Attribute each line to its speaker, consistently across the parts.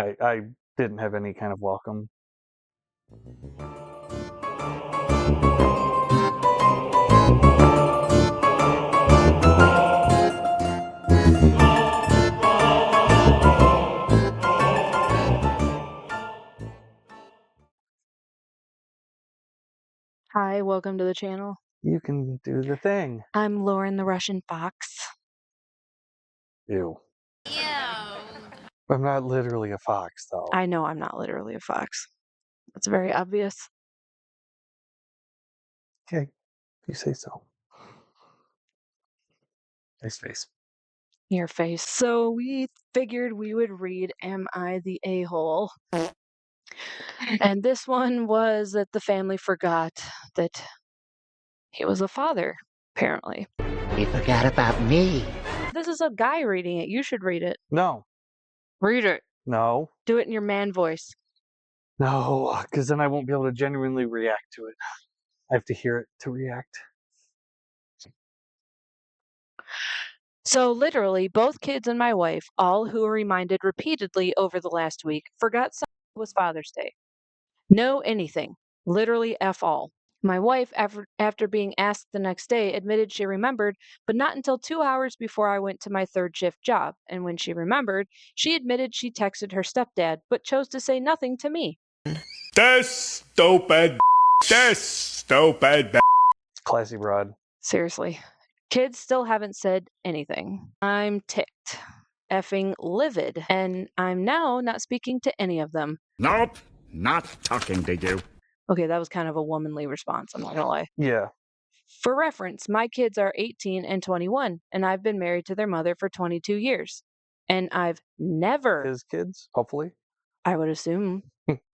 Speaker 1: I didn't have any kind of welcome.
Speaker 2: Hi, welcome to the channel.
Speaker 1: You can do the thing.
Speaker 2: I'm Lauren the Russian Fox.
Speaker 1: Ew.
Speaker 3: Ew.
Speaker 1: I'm not literally a fox, though.
Speaker 2: I know I'm not literally a fox. It's very obvious.
Speaker 1: Okay, you say so. Nice face.
Speaker 2: Your face. So we figured we would read Am I the A-hole? And this one was that the family forgot that he was a father, apparently.
Speaker 4: You forgot about me.
Speaker 2: This is a guy reading it. You should read it.
Speaker 1: No.
Speaker 2: Read it.
Speaker 1: No.
Speaker 2: Do it in your man voice.
Speaker 1: No, because then I won't be able to genuinely react to it. I have to hear it to react.
Speaker 2: So literally, both kids and my wife, all who were reminded repeatedly over the last week, forgot Sunday was Father's Day. No anything. Literally F all. My wife, after being asked the next day, admitted she remembered, but not until 2 hours before I went to my third shift job. And when she remembered, she admitted she texted her stepdad, but chose to say nothing to me.
Speaker 5: This stupid.
Speaker 1: Classy broad.
Speaker 2: Seriously. Kids still haven't said anything. I'm ticked. Effing livid. And I'm now not speaking to any of them.
Speaker 5: Nope, not talking to you.
Speaker 2: Okay, that was kind of a womanly response, I'm not gonna lie.
Speaker 1: Yeah.
Speaker 2: For reference, my kids are 18 and 21, and I've been married to their mother for 22 years. And I've never,
Speaker 1: His kids, hopefully.
Speaker 2: I would assume,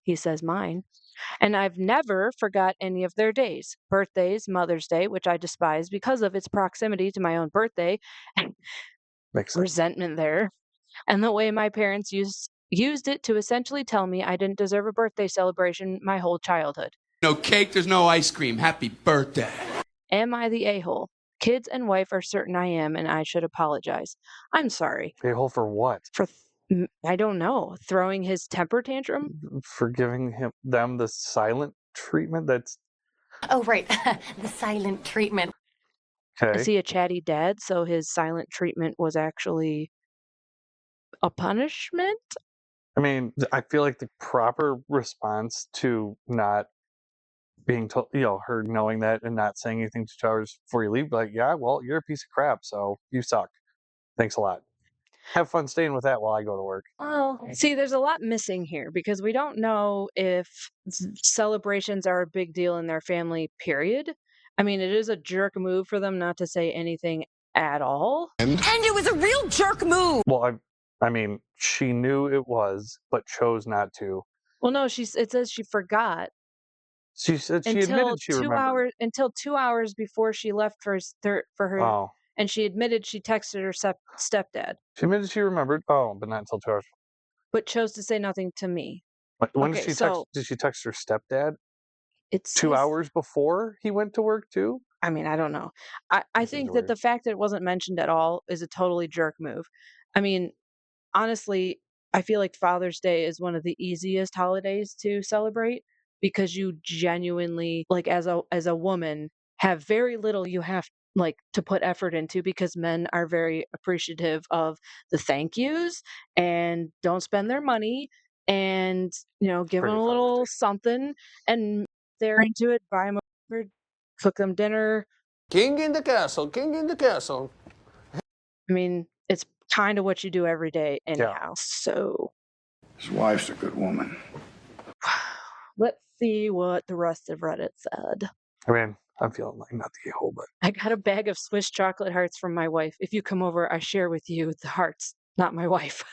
Speaker 2: he says mine, and I've never forgot any of their days. Birthdays, Mother's Day, which I despise because of its proximity to my own birthday, and
Speaker 1: Makes sense.
Speaker 2: resentment there, and the way my parents used it to essentially tell me I didn't deserve a birthday celebration my whole childhood.
Speaker 6: No cake, there's no ice cream. Happy birthday.
Speaker 2: Am I the a-hole? Kids and wife are certain I am, and I should apologize. I'm sorry.
Speaker 1: A-hole for what?
Speaker 2: For, I don't know, throwing his temper tantrum?
Speaker 1: For giving them the silent treatment? That's...
Speaker 3: Oh, right. The silent treatment.
Speaker 1: Okay.
Speaker 2: Is he a chatty dad, so his silent treatment was actually a punishment?
Speaker 1: I mean, I feel like the proper response to not being told, her knowing that and not saying anything 2 hours before you leave, like, yeah, well, you're a piece of crap, so you suck. Thanks a lot. Have fun staying with that while I go to work.
Speaker 2: Well, see, there's a lot missing here because we don't know if celebrations are a big deal in their family, period. I mean, it is a jerk move for them not to say anything at all.
Speaker 3: And it was a real jerk move.
Speaker 1: Well, I mean, she knew it was, but chose not to.
Speaker 2: Well, no, it says she forgot.
Speaker 1: She said she admitted she remembered.
Speaker 2: Until 2 hours before she left for her,
Speaker 1: Oh.
Speaker 2: and she admitted she texted her stepdad.
Speaker 1: She admitted she remembered. Oh, but not until 2 hours.
Speaker 2: But chose to say nothing to me.
Speaker 1: When did she text? Did she text her stepdad?
Speaker 2: It's
Speaker 1: 2 hours before he went to work too.
Speaker 2: I mean, I don't know. I think that the fact that it wasn't mentioned at all is a totally jerk move. I mean, honestly, I feel like Father's Day is one of the easiest holidays to celebrate because you genuinely, like, as a woman, have very little you have like to put effort into because men are very appreciative of the thank yous and don't spend their money and give them a little something, and they're into it, buy them over, cook them dinner.
Speaker 6: King in the castle, king in the castle.
Speaker 2: I mean, it's kind of what you do every day anyhow. So
Speaker 7: his wife's a good woman.
Speaker 2: let's see what the rest of Reddit said.
Speaker 1: I mean, I'm feeling like not the a-hole, but
Speaker 2: I got a bag of Swiss chocolate hearts from my wife. If you come over, I share with you the hearts, not my wife.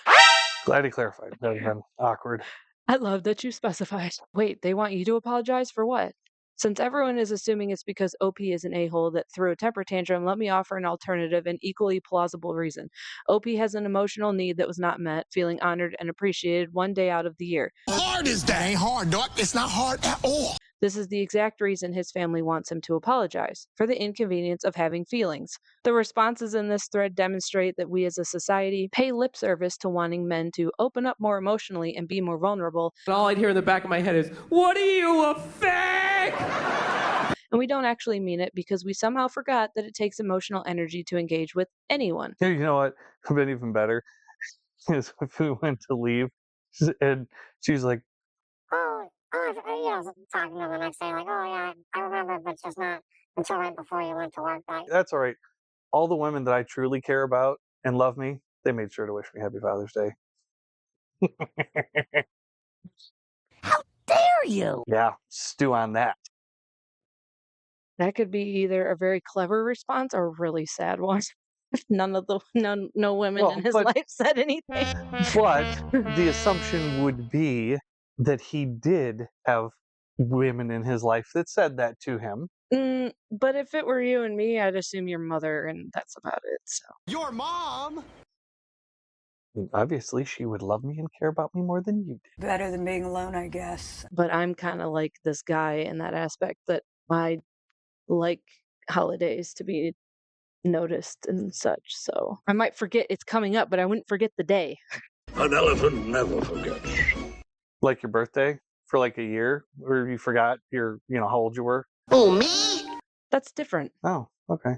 Speaker 1: Glad he clarified. That would have been awkward.
Speaker 2: I love that you specified. Wait, they want you to apologize for what? Since everyone is assuming it's because OP is an a-hole that threw a temper tantrum, let me offer an alternative and equally plausible reason. OP has an emotional need that was not met, feeling honored and appreciated one day out of the year.
Speaker 8: Hard is that? Ain't hard, dog. It's not hard at all.
Speaker 2: This is the exact reason his family wants him to apologize, for the inconvenience of having feelings. The responses in this thread demonstrate that we as a society pay lip service to wanting men to open up more emotionally and be more vulnerable.
Speaker 8: And all I'd hear in the back of my head is, "What are you, a fag?"
Speaker 2: And we don't actually mean it because we somehow forgot that it takes emotional energy to engage with anyone.
Speaker 1: Here, you know what? Would have been even better is if we went to leave and she's like,
Speaker 9: talking to them the next day, like, oh yeah, I remember, but just not until right before you went to work.
Speaker 1: that's all right. All the women that I truly care about and love me, they made sure to wish me Happy Father's Day.
Speaker 4: How dare you?
Speaker 1: Yeah, stew on that.
Speaker 2: That could be either a very clever response or a really sad one. No women in his life said anything.
Speaker 1: But the assumption would be that he did have women in his life that said that to him.
Speaker 2: But if it were you and me, I'd assume your mother, and that's about it. So
Speaker 6: Your mom?
Speaker 1: Obviously, she would love me and care about me more than you did.
Speaker 10: Better than being alone, I guess.
Speaker 2: But I'm kind of like this guy in that aspect that I like holidays to be noticed and such. So I might forget it's coming up, but I wouldn't forget the day.
Speaker 7: An elephant never forgets.
Speaker 1: Like your birthday for like a year, or you forgot how old you were.
Speaker 4: Oh, me?
Speaker 2: That's different.
Speaker 1: Oh, okay.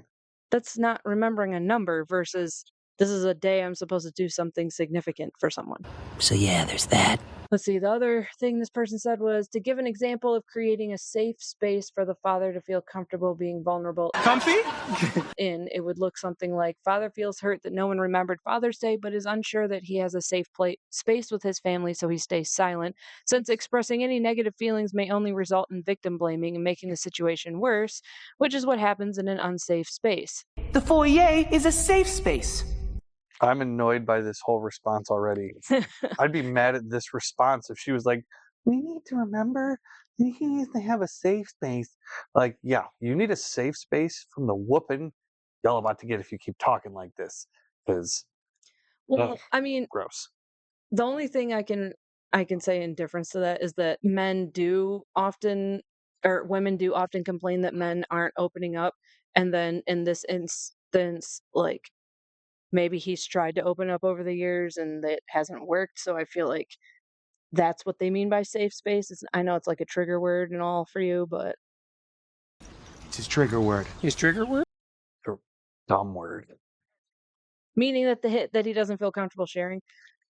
Speaker 2: That's not remembering a number versus this is a day I'm supposed to do something significant for someone.
Speaker 4: So yeah, there's that.
Speaker 2: Let's see. The other thing this person said was to give an example of creating a safe space for the father to feel comfortable being vulnerable.
Speaker 6: Comfy?
Speaker 2: It would look something like father feels hurt that no one remembered Father's Day, but is unsure that he has a safe space with his family, so he stays silent. Since expressing any negative feelings may only result in victim blaming and making the situation worse, which is what happens in an unsafe space.
Speaker 8: The foyer is a safe space.
Speaker 1: I'm annoyed by this whole response already. I'd be mad at this response if she was like, we need to remember that he needs to have a safe space. Like, yeah, you need a safe space from the whooping y'all about to get if you keep talking like this. Because,
Speaker 2: I mean,
Speaker 1: gross.
Speaker 2: The only thing I can say in difference to that is that women do often complain that men aren't opening up. And then in this instance, like, maybe he's tried to open up over the years and it hasn't worked. So I feel like that's what they mean by safe space. I know it's like a trigger word and all for you, but
Speaker 6: It's his trigger word. His trigger word?
Speaker 1: Dumb word.
Speaker 2: meaning that he doesn't feel comfortable sharing.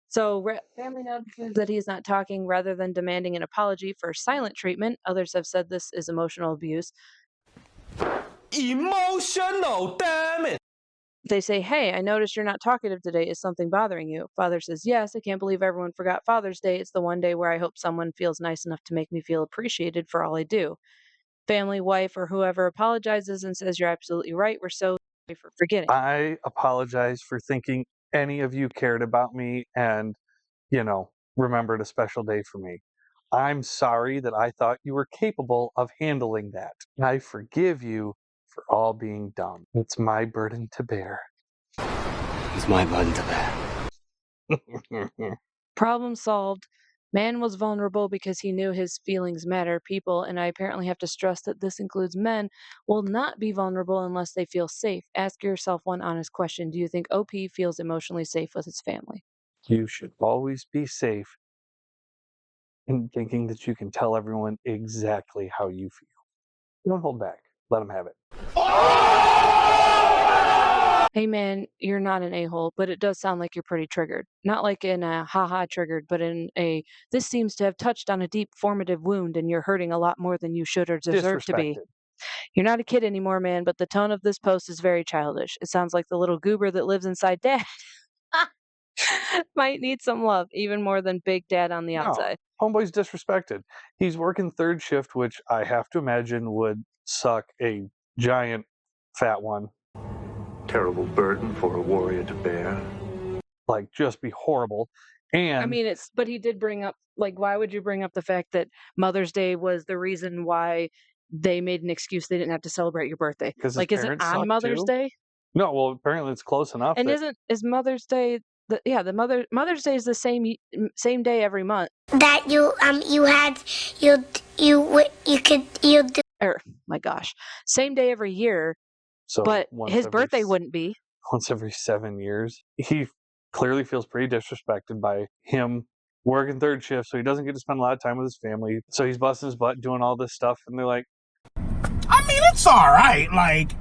Speaker 2: So family notices that he is not talking rather than demanding an apology for silent treatment. Others have said this is emotional abuse.
Speaker 8: Emotional, damn it!
Speaker 2: They say, hey, I noticed you're not talkative today. Is something bothering you? Father says, yes, I can't believe everyone forgot Father's Day. It's the one day where I hope someone feels nice enough to make me feel appreciated for all I do. Family, wife, or whoever apologizes and says, you're absolutely right. We're so sorry for forgetting.
Speaker 1: I apologize for thinking any of you cared about me and, remembered a special day for me. I'm sorry that I thought you were capable of handling that. I forgive you for all being dumb. It's my burden to bear.
Speaker 6: It's my burden to bear.
Speaker 2: Problem solved. Man was vulnerable because he knew his feelings matter. People, and I apparently have to stress that this includes men, will not be vulnerable unless they feel safe. Ask yourself one honest question. Do you think OP feels emotionally safe with his family?
Speaker 1: You should always be safe in thinking that you can tell everyone exactly how you feel. Don't hold back. Let them have it.
Speaker 2: Hey man, you're not an a-hole, but it does sound like you're pretty triggered. Not like in a haha triggered, but in a this seems to have touched on a deep formative wound and you're hurting a lot more than you should or deserve to be. You're not a kid anymore, man, but the tone of this post is very childish. It sounds like the little goober that lives inside dad. Might need some love, even more than big dad on the outside.
Speaker 1: Homeboy's disrespected. He's working third shift, which I have to imagine would suck a giant fat one.
Speaker 7: Terrible burden for a warrior to bear.
Speaker 1: Like, just be horrible. And
Speaker 2: I mean, but he did bring up, like, why would you bring up the fact that Mother's Day was the reason why they made an excuse they didn't have to celebrate your birthday? Like, is it on Mother's Day?
Speaker 1: No, well, apparently it's close enough.
Speaker 2: And is Mother's Day Mother's Day is the same day every month.
Speaker 9: That you you'll do.
Speaker 2: My gosh, same day every year,
Speaker 1: So
Speaker 2: but
Speaker 1: once
Speaker 2: his
Speaker 1: every
Speaker 2: birthday
Speaker 1: s-
Speaker 2: wouldn't be.
Speaker 1: once every 7 years. He clearly feels pretty disrespected by him working third shift, so he doesn't get to spend a lot of time with his family. So he's busting his butt doing all this stuff, and they're like,
Speaker 6: I mean, it's all right. Like,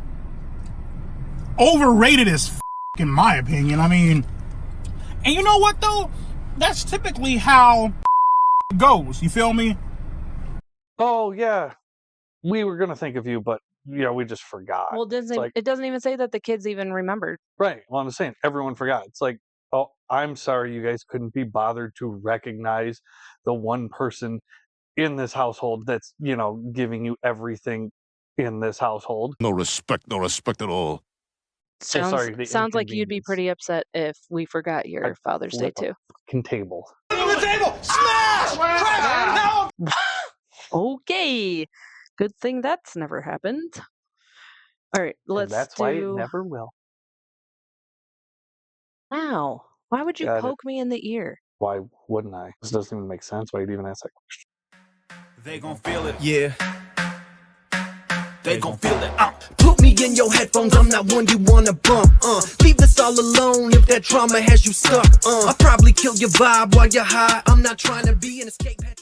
Speaker 6: overrated as in my opinion. I mean, and you know what though? That's typically how goes. You feel me?
Speaker 1: "Oh yeah, we were gonna think of you, but we just forgot."
Speaker 2: Well,
Speaker 1: It's like,
Speaker 2: it doesn't even say that the kids even remembered.
Speaker 1: right. Well, I'm just saying, everyone forgot. It's like, oh, I'm sorry, you guys couldn't be bothered to recognize the one person in this household that's giving you everything in this household.
Speaker 5: No respect at all.
Speaker 1: sorry, the
Speaker 2: Sounds like you'd be
Speaker 1: inconvenience.
Speaker 2: pretty upset if we forgot your Father's Day
Speaker 1: flip
Speaker 2: too.
Speaker 1: Fucking table.
Speaker 2: Okay, good thing that's never happened. All right,
Speaker 1: And
Speaker 2: let's
Speaker 1: that's
Speaker 2: do.
Speaker 1: why it never will.
Speaker 2: Ow! Why would you
Speaker 1: Got it.
Speaker 2: poke me in the ear?
Speaker 1: Why wouldn't I? This doesn't even make sense. Why you'd even ask that question?
Speaker 6: They gon' feel it.
Speaker 11: Yeah. They gon' feel it. Put me in your headphones, I'm not one you wanna bump. Leave this all alone if that trauma has you stuck. I'll probably kill your vibe while you're high. I'm not trying to be an escape hatch.